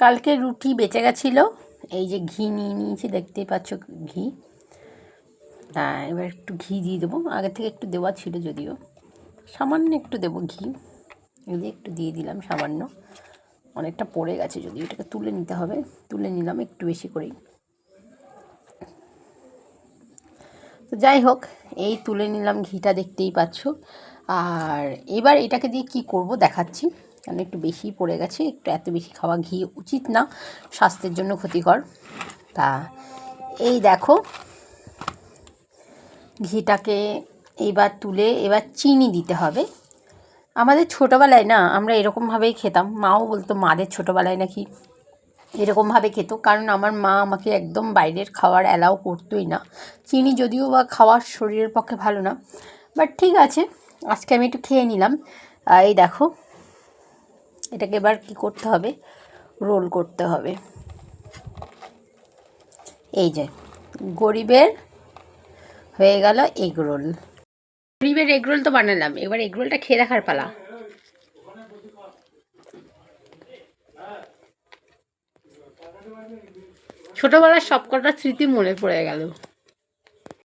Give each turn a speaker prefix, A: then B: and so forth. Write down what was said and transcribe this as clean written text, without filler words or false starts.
A: কালকে রুটি বেঁচে গেছিলো, এই যে ঘি নিয়ে নিয়েছি, দেখতেই পাচ্ছ ঘি। হ্যাঁ, এবার একটু ঘি দিয়ে দেবো, আগে থেকে একটু দেওয়া ছিল যদিও, সামান্য একটু দেবো ঘি, এই একটু দিয়ে দিলাম সামান্য, অনেকটা পড়ে গেছে যদিও, এটাকে তুলে নিতে হবে, তুলে নিলাম একটু বেশি করেই। তো যাই হোক, এই তুলে নিলাম ঘিটা, দেখতেই পাচ্ছ। আর এবার এটাকে দিয়ে কি করব দেখাচ্ছি, কারণ একটু বেশি পড়ে গেছে, একটু এত বেশি খাওয়া ঘি উচিত না, স্বাস্থ্যের জন্য ক্ষতিকর। তা এই দেখো, ঘিটাকে এইবার তুলে এবার চিনি দিতে হবে। আমাদের ছোটোবেলায় না আমরা এরকমভাবেই খেতাম, মাও বলতো মাদের ছোটোবেলায় নাকি এরকমভাবে খেত, কারণ আমার মা আমাকে একদম বাইরের খাবার অ্যালাউ করতোই না। চিনি যদিও বা খাওয়ার শরীরের পক্ষে ভালো না, বাট ঠিক আছে, আজকে আমি একটু খেয়ে নিলাম। এই দেখো, এটাকে এবার কী করতে হবে, রোল করতে হবে। এই যে গরিবের হয়ে গেল এগ রোল। গরিবের এগ রোল তো বানালাম, এবার এগ রোলটা খেয়ে দেখার পালা। ছোটবেলার সবকটা স্মৃতি মনে পড়ে গেল।